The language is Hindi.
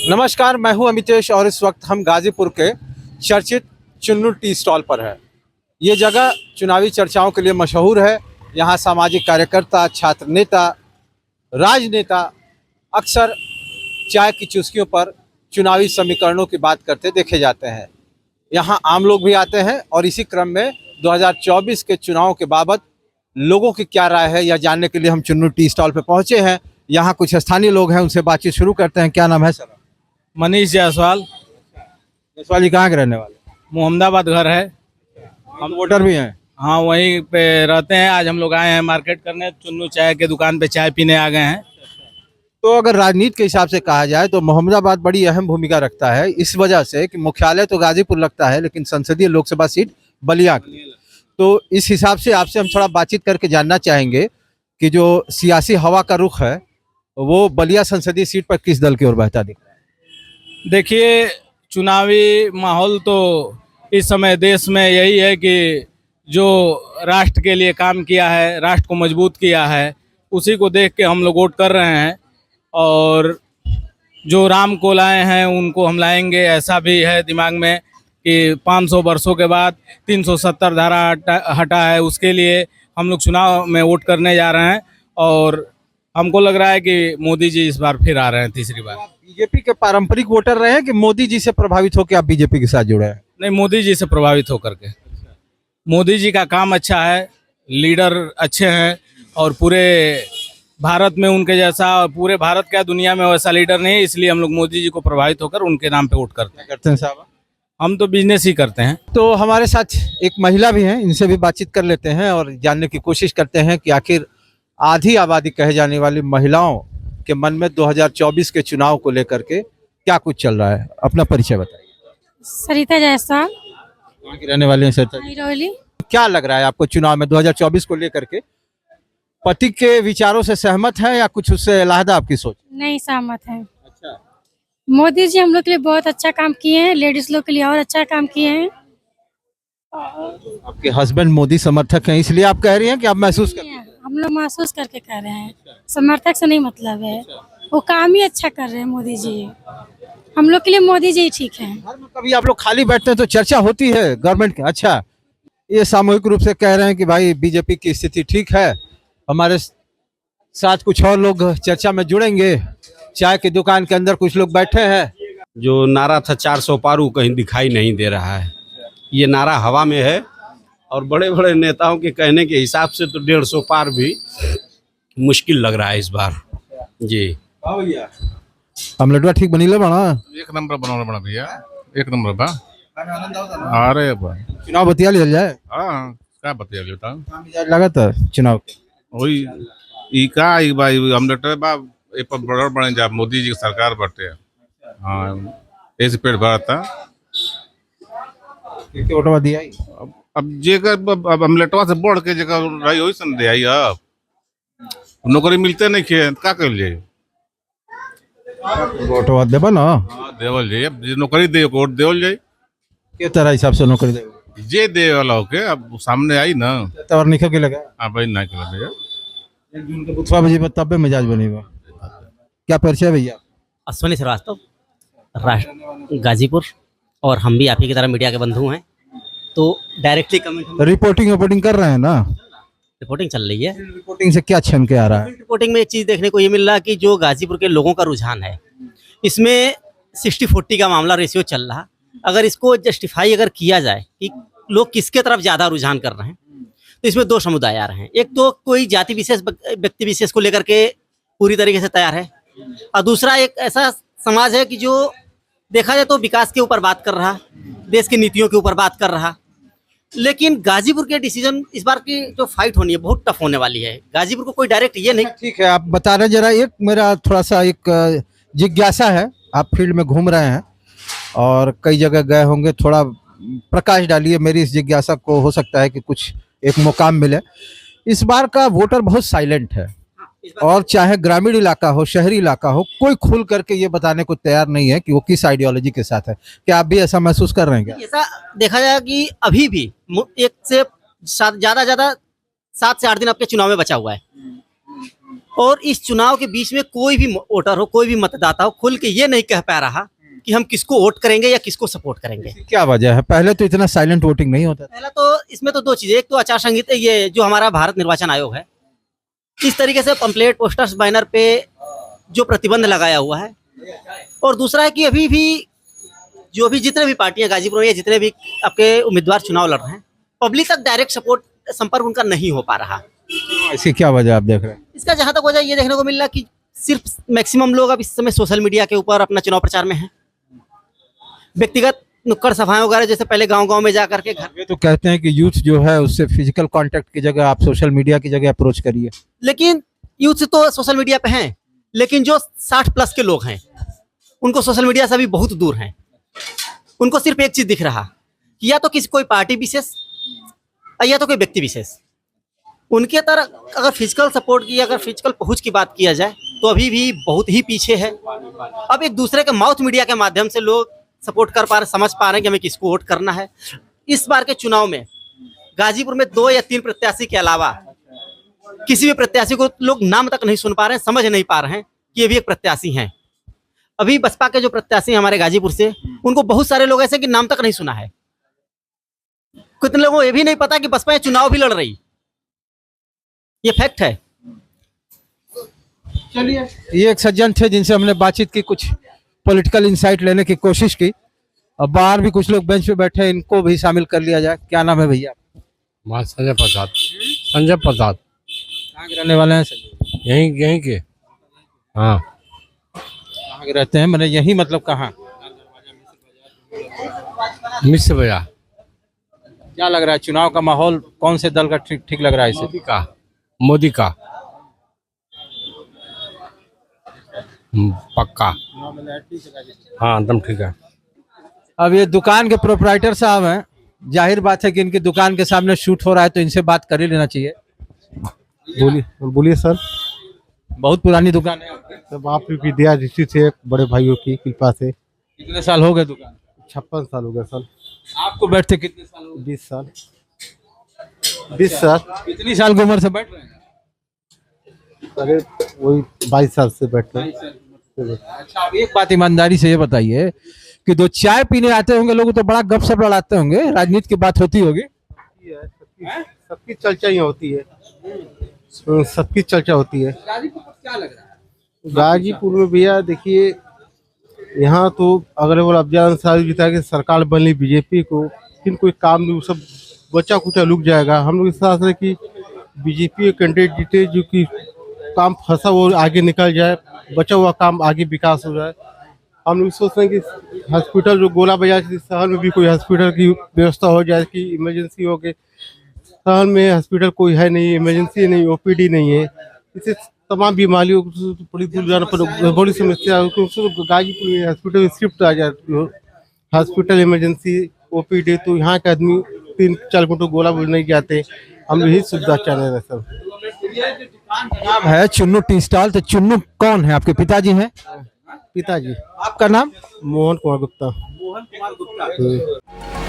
नमस्कार, मैं हूं अमितेश और इस वक्त हम गाजीपुर के चर्चित चुन्नू टी स्टॉल पर है। ये जगह चुनावी चर्चाओं के लिए मशहूर है। यहाँ सामाजिक कार्यकर्ता, छात्र नेता, राजनेता अक्सर चाय की चुस्कियों पर चुनावी समीकरणों की बात करते देखे जाते हैं। यहाँ आम लोग भी आते हैं और इसी क्रम में 2024 के चुनाव के बाबत लोगों की क्या राय है यह जानने के लिए हम चुन्नू टी स्टॉल पर पहुँचे हैं। यहाँ कुछ स्थानीय लोग हैं, उनसे बातचीत शुरू करते हैं। क्या नाम है सर? मनीष जायसवाल। जायसवाल जी कहाँ के रहने वाले? मोहम्मदाबाद घर है। हम वोटर भी हैं। हाँ, वहीं पे रहते हैं। आज हम लोग आए हैं मार्केट करने, चुन्नू चाय के दुकान पे चाय पीने आ गए हैं। तो अगर राजनीति के हिसाब से कहा जाए तो मोहम्मदाबाद बड़ी अहम भूमिका रखता है, इस वजह से कि मुख्यालय तो गाजीपुर लगता है लेकिन संसदीय लोकसभा सीट बलिया की। तो इस हिसाब से आपसे हम थोड़ा बातचीत करके जानना चाहेंगे कि जो सियासी हवा का रुख है वो बलिया संसदीय सीट पर किस दल की ओर बहता दिख रहा है? देखिए, चुनावी माहौल तो इस समय देश में यही है कि जो राष्ट्र के लिए काम किया है, राष्ट्र को मजबूत किया है, उसी को देख के हम लोग वोट कर रहे हैं। और जो राम को लाए हैं उनको हम लाएंगे, ऐसा भी है दिमाग में कि 500 वर्षों के बाद 370 धारा हटा है, उसके लिए हम लोग चुनाव में वोट करने जा रहे हैं। और हमको लग रहा है कि मोदी जी इस बार फिर आ रहे हैं, तीसरी बार। बीजेपी के पारंपरिक वोटर रहे हैं कि मोदी जी से प्रभावित होकर आप बीजेपी के साथ जुड़े हैं? नहीं, मोदी जी से प्रभावित होकर के। मोदी जी का काम अच्छा है, लीडर अच्छे हैं और पूरे भारत में उनके जैसा, पूरे भारत क्या दुनिया में वैसा लीडर नहीं है, इसलिए हम लोग मोदी जी को प्रभावित होकर उनके नाम पे वोट करते हैं साहब। हम तो बिजनेस ही करते हैं। तो हमारे साथ एक महिला भी हैं, इनसे भी बातचीत कर लेते हैं और जानने की कोशिश करते हैं कि आखिर आधी आबादी कहे जाने वाली महिलाओं के मन में 2024 के चुनाव को लेकर के क्या कुछ चल रहा है। अपना परिचय बताइए। सरिता जायसवाल। कहाँ की रहने वाले हैं सरिता जी? रोहली। क्या लग रहा है आपको चुनाव में 2024 को लेकर के? पति के विचारों से सहमत है या कुछ उससे अलहदा आपकी सोच? नहीं सहमत है। अच्छा, मोदी जी हम लोग के लिए बहुत अच्छा काम किए हैं, लेडीज लोग के लिए और अच्छा काम किए हैं। आपके हस्बैंड मोदी समर्थक हैं इसलिए आप कह रही हैं कि आप महसूस कर? हम लोग महसूस करके कर रहे हैं, समर्थक से नहीं मतलब है। वो काम ही अच्छा कर रहे हैं मोदी जी। हम लोग के लिए मोदी जी ठीक है। कभी आप लोग खाली बैठते हैं तो चर्चा होती है गवर्नमेंट की। अच्छा, ये सामूहिक रूप से कह रहे हैं कि भाई बीजेपी की स्थिति ठीक है। हमारे साथ कुछ और लोग चर्चा में जुड़ेंगे। चाय की दुकान के अंदर कुछ लोग बैठे हैं। जो नारा था 400 पार वो कहीं दिखाई नहीं दे रहा है। ये नारा हवा में है और बड़े बड़े नेताओं के कहने के हिसाब से तो 150 पार भी मुश्किल लग रहा है इस बार जी। आमलेटवा ठीक बनीले बना? एक नंबर बनाना बना भैया, एक नंबर बा। अरे बा चुनाव बतिया लिया जाए। हाँ, क्या बतिया लेता लगा था चुनाव के। वही ई का ई बा हम लेटर बा ए पर बड़ा बने जा मोदी जी की सरकार बाटे। हाँ, ऐसे पेट भरा था। कितने वोटवा दिया? अब जेकर अब अमलेटवा से बढ़ के जेकर रही वही सन दे आई। अब नौकरी मिलते नहीं खे का कर ले वोटवा देबा ना? हाँ, देवल जाए। अब जे नौकरी दे वोट देवल जाए। के तरह हिसाब से नौकरी दे? जे दे वाला होके अब सामने आई ना। तवर निकल के लगा। हाँ भाई, ना कर भैया। 1 जून के बुधवार बजे तब मिजाज बनेगा। क्या परिचय भैया? अश्विनी श्रीवास्तव, राष्ट्र गाजीपुर। और हम भी आप ही की तरह मीडिया के बंधु हैं, तो डायरेक्टली कमेंट रिपोर्टिंग कर रहे हैं ना? रिपोर्टिंग चल रही है। रिपोर्टिंग से क्या छन के आ रहा है? रिपोर्टिंग में एक चीज़ देखने को ये मिल रहा है कि जो गाजीपुर के लोगों का रुझान है, इसमें 60-40 का मामला रेशियो चल रहा। अगर इसको जस्टिफाई अगर किया जाए कि लोग किसके तरफ ज़्यादा रुझान कर रहे हैं, तो इसमें 2 समुदाय आ रहे हैं। एक तो कोई जाति विशेष, व्यक्ति विशेष को लेकर के पूरी तरीके से तैयार है, और दूसरा एक ऐसा समाज है कि जो देखा जाए तो विकास के ऊपर बात कर रहा, देश की नीतियों के ऊपर बात कर रहा। लेकिन गाजीपुर के डिसीजन इस बार की जो फाइट होनी है बहुत टफ होने वाली है। गाजीपुर को कोई डायरेक्ट ये नहीं। ठीक है, आप बता रहे जरा। एक मेरा थोड़ा सा एक जिज्ञासा है। आप फील्ड में घूम रहे हैं और कई जगह गए होंगे, थोड़ा प्रकाश डालिए मेरी इस जिज्ञासा को। हो सकता है कि कुछ एक मुकाम मिले। इस बार का वोटर बहुत साइलेंट है और चाहे ग्रामीण इलाका हो, शहरी इलाका हो, कोई खुल करके ये बताने को तैयार नहीं है कि वो किस आइडियोलॉजी के साथ है। क्या आप भी ऐसा महसूस कर रहे हैं? क्या ऐसा देखा जाए कि अभी भी एक से ज्यादा 7 से 8 दिन आपके चुनाव में बचा हुआ है। और इस चुनाव के बीच में कोई भी वोटर हो, कोई भी मतदाता हो, खुल के ये नहीं कह पा रहा कि हम किसको वोट करेंगे या किसको सपोर्ट करेंगे। क्या वजह है? पहले तो इतना साइलेंट वोटिंग नहीं होता था। पहला तो इसमें तो दो चीजें, एक तो आचार संहिता, ये जो हमारा भारत निर्वाचन आयोग है, इस तरीके से पंपलेट, पोस्टर्स, बैनर पे जो प्रतिबंध लगाया हुआ है, और दूसरा है कि अभी भी जो भी जितने भी पार्टियां गाजीपुर में या जितने भी आपके उम्मीदवार चुनाव लड़ रहे हैं, पब्लिक तक डायरेक्ट संपर्क उनका नहीं हो पा रहा। इसकी क्या वजह आप देख रहे हैं? इसका जहां तक वजह ये देखने को मिल रहा कि सिर्फ मैक्सिमम लोग अब इस समय सोशल मीडिया के ऊपर अपना चुनाव प्रचार में हैं। व्यक्तिगत नुक्कड़ सभाएं वगैरह जैसे पहले गांव-गांव में जा करके घर, ये तो कहते हैं कि यूथ जो है उससे फिजिकल कांटेक्ट की जगह आप सोशल मीडिया की जगह अप्रोच करिए। लेकिन यूथ तो सोशल मीडिया पे हैं, लेकिन जो 60 प्लस के लोग हैं उनको सोशल मीडिया से अभी बहुत दूर हैं। उनको सिर्फ एक चीज दिख रहा कि या तो किसी कोई पार्टी विशेष या तो कोई व्यक्ति विशेष। उनके तरह अगर फिजिकल सपोर्ट की, अगर फिजिकल पहुंच की बात किया जाए तो अभी भी बहुत ही पीछे है। अब एक दूसरे के माउथ मीडिया के माध्यम से लोग सपोर्ट कर पा रहे, समझ पा रहे हैं कि हमें किसको वोट करना है। इस बार के चुनाव में गाजीपुर में 2 या 3 प्रत्याशी के अलावा किसी भी प्रत्याशी को लोग नाम तक नहीं सुन पा रहे हैं, समझ नहीं पा रहे हैं कि ये भी एक प्रत्याशी हैं। अभी बसपा के जो प्रत्याशी हैं हमारे गाजीपुर से, उनको बहुत सारे लोग ऐसे कि नाम तक नहीं सुना है। कितने लोगों को ये भी नहीं पता कि बसपा ये चुनाव भी लड़ रही, ये फैक्ट है। चलिए, ये एक सज्जन थे जिनसे हमने बातचीत की, कुछ पॉलिटिकल इंसाइट लेने की कोशिश की। अब बाहर भी कुछ लोग बेंच पे बैठे हैं, इनको भी शामिल कर लिया जाए। क्या नाम है भैया? संजय प्रसाद। संजय प्रसाद। कहाँ के रहने वाले हैं? संजय, यहीं के। हाँ। कहाँ के रहते हैं? मैंने यही मतलब कहाँ? मिश्र भैया। क्या लग रहा है चुनाव का माहौल कौन से दल का ठीक लग रहा है इसे? मोदी का पक्का। हाँ, एकदम ठीक है। अब ये दुकान के प्रोप्राइटर साहब हैं, जाहिर बात है कि इनकी दुकान के सामने शूट हो रहा है तो इनसे बात कर ही लेना चाहिए। बोलिए सर। बहुत पुरानी दुकान है आपकी? सब आप विद्या दृष्टि से बड़े भाइयों की कृपा से। कितने साल हो गए दुकान? 56 साल हो गए सर। आपको बैठते कितने साल हो गए? 20 साल। 20 साल। कितनी साल की उम्र से बैठ रहे हैं? अरे वही 22 साल से बैठ रहे हैं। अच्छा, अब एक बात ईमानदारी से ये बताइए कि दो चाय पीने आते होंगे लोग तो बड़ा गपशप लड़ाते होंगे, राजनीति की बात होती होगी? सबकी चर्चा ही होती है, सबकी चर्चा होती है। गाजीपुर को क्या लग रहा है? गाजीपुर में भैया देखिए, यहाँ तो अगर वो अफजल अंसारी जिता के सरकार बन ली बीजेपी को, लेकिन कोई काम नहीं, सब बचा कुचा लुक जाएगा। हम लोग इस तरह से कि बीजेपी के कैंडिडेट जीते जो कि काम फंसा वो आगे निकल जाए, बचा हुआ काम आगे विकास हो जाए। हम लोग सोच रहे हैं कि हॉस्पिटल जो गोला बाजार शहर में भी कोई हॉस्पिटल की व्यवस्था हो जाए कि इमरजेंसी हो के, शहर में हॉस्पिटल कोई है नहीं, इमरजेंसी नहीं, ओपीडी नहीं है, इससे तमाम बीमारियों को बड़ी दूर जाने पर बड़ी समस्या है। गाजीपुर में हॉस्पिटल शिफ्ट आ जाती हो, हॉस्पिटल इमरजेंसी ओपीडी, तो यहाँ के आदमी 3-4 घंटों गोला बोल नहीं जाते। हम यही सुविधा चाह रहे हैं सर। नाम है चुन्नू टी स्टॉल, तो चुन्नू कौन है? आपके पिताजी हैं? पिताजी। आपका नाम? मोहन कुमार गुप्ता। मोहन कुमार गुप्ता।